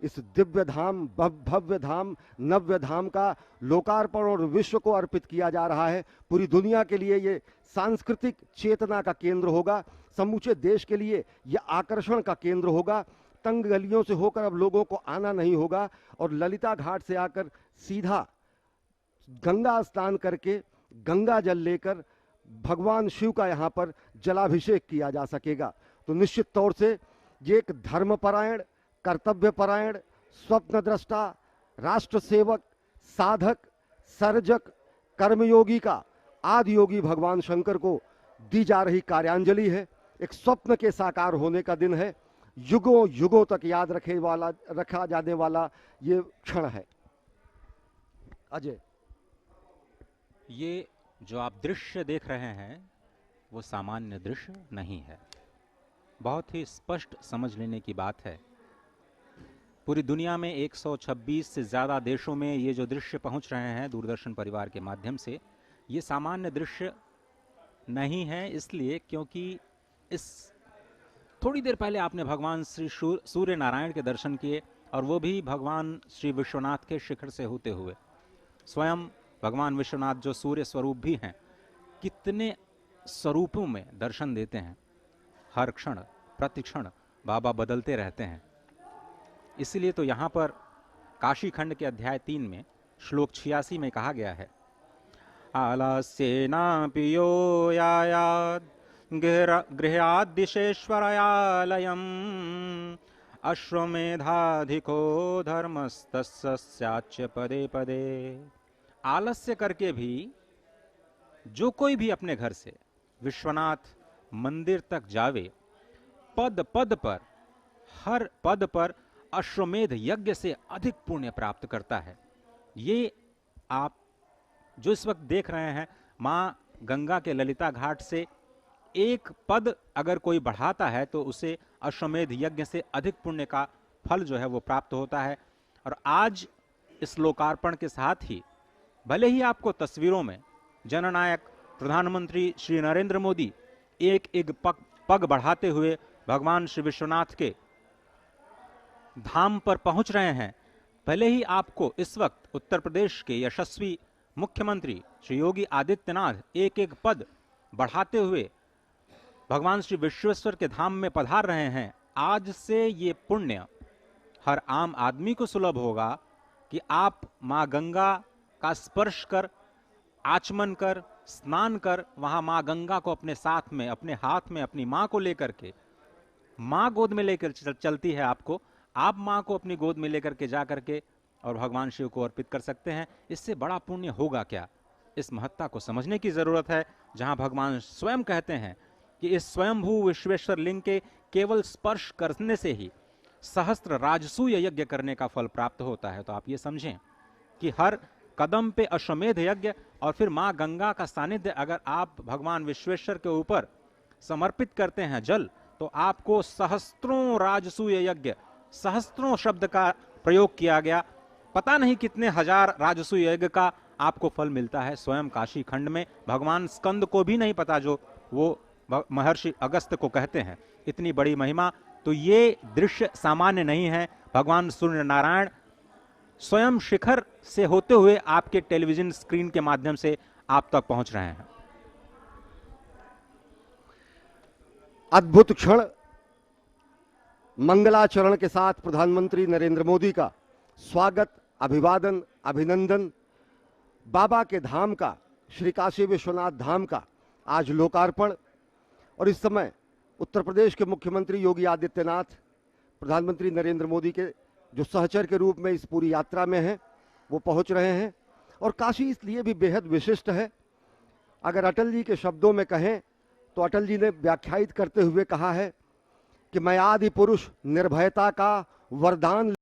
इस दिव्य धाम, भव्य धाम, नव्य धाम का लोकार्पण और विश्व को अर्पित किया जा रहा है। पूरी दुनिया के लिए ये सांस्कृतिक चेतना का केंद्र होगा, समूचे देश के लिए यह आकर्षण का केंद्र होगा। तंग गलियों से होकर अब लोगों को आना नहीं होगा और ललिता घाट से आकर सीधा गंगा स्नान करके गंगा जल लेकर भगवान शिव का यहाँ पर जलाभिषेक किया जा सकेगा। तो निश्चित तौर से ये एक धर्मपरायण, कर्तव्यपरायण, स्वप्नद्रष्टा, राष्ट्र सेवक, साधक, सर्जक, कर्मयोगी का आदि योगी भगवान शंकर को दी जा रही कार्यांजलि है। एक स्वप्न के साकार होने का दिन है। युगों युगों तक याद रखा जाने वाला ये क्षण है। अजय, ये जो आप दृश्य देख रहे हैं वो सामान्य दृश्य नहीं है, बहुत ही स्पष्ट समझ लेने की बात है। पूरी दुनिया में 126 से ज़्यादा देशों में ये जो दृश्य पहुंच रहे हैं दूरदर्शन परिवार के माध्यम से, ये सामान्य दृश्य नहीं है। इसलिए क्योंकि इस थोड़ी देर पहले आपने भगवान श्री सूर्य नारायण के दर्शन किए, और वो भी भगवान श्री विश्वनाथ के शिखर से होते हुए। स्वयं भगवान विश्वनाथ जो सूर्य स्वरूप भी हैं, कितने स्वरूपों में दर्शन देते हैं। हर क्षण प्रतिक्षण बाबा बदलते रहते हैं। इसलिए तो यहाँ पर काशी खंड के अध्याय 3 में श्लोक 86 में कहा गया है, आलस्येनापि यो यायात् गृहाद्दिशेश्वरालयम् अश्वमेधाधिको धर्मस्तस्य स्याच्च पदे पदे। आलस्य करके भी जो कोई भी अपने घर से विश्वनाथ मंदिर तक जावे, पद पद पर, हर पद पर अश्वमेध यज्ञ से अधिक पुण्य प्राप्त करता है। ये आप जो इस वक्त देख रहे हैं, मां गंगा के ललिता घाट से एक पद अगर कोई बढ़ाता है तो उसे अश्वमेध यज्ञ से अधिक पुण्य का फल जो है वो प्राप्त होता है। और आज इस लोकार्पण के साथ ही भले ही आपको तस्वीरों में जननायक प्रधानमंत्री श्री नरेंद्र मोदी एक एक पग बढ़ाते हुए भगवान श्री विश्वनाथ के धाम पर पहुंच रहे हैं, भले ही आपको इस वक्त उत्तर प्रदेश के यशस्वी मुख्यमंत्री श्री योगी आदित्यनाथ एक एक पद बढ़ाते हुए भगवान श्री विश्वेश्वर के धाम में पधार रहे हैं, आज से ये पुण्य हर आम आदमी को सुलभ होगा कि आप मां गंगा का स्पर्श कर, आचमन कर, स्नान कर, वहां मां गंगा को अपने साथ में, अपने हाथ में अपनी मां को लेकर के, मां गोद में लेकर चलती है आपको, आप मां को अपनी गोद में लेकर के जा करके और भगवान शिव को अर्पित कर सकते हैं। इससे बड़ा पुण्य होगा क्या? इस महत्ता को समझने की जरूरत है, जहां भगवान स्वयं कहते हैं कि इस स्वयंभू विश्वेश्वर लिंग के केवल स्पर्श करने से ही सहस्त्र राजसूय यज्ञ करने का फल प्राप्त होता है। तो आप ये समझें कि हर कदम पे अश्वमेध यज्ञ और फिर मां गंगा का सानिध्य अगर आप भगवान विश्वेश्वर के ऊपर समर्पित करते हैं जल, तो आपको सहस्त्रों राजसूय यज्ञ, सहस्त्रों शब्द का प्रयोग किया गया, पता नहीं कितने हजार राजसूय यज्ञ का आपको फल मिलता है। स्वयं काशी खंड में भगवान स्कंद को भी नहीं पता जो वो महर्षि अगस्त को कहते हैं, इतनी बड़ी महिमा। तो ये दृश्य सामान्य नहीं है। भगवान सूर्य नारायण स्वयं शिखर से होते हुए आपके टेलीविजन स्क्रीन के माध्यम से आप तक पहुंच रहे हैं। अद्भुत क्षण, मंगलाचरण के साथ प्रधानमंत्री नरेंद्र मोदी का स्वागत, अभिवादन, अभिनंदन। बाबा के धाम का, श्री काशी विश्वनाथ धाम का आज लोकार्पण। और इस समय उत्तर प्रदेश के मुख्यमंत्री योगी आदित्यनाथ प्रधानमंत्री नरेंद्र मोदी के जो सहचर के रूप में इस पूरी यात्रा में हैं, वो पहुंच रहे हैं। और काशी इसलिए भी बेहद विशिष्ट है। अगर अटल जी के शब्दों में कहें तो अटल जी ने व्याख्यायित करते हुए कहा है कि मैं आदि पुरुष निर्भयता का वरदान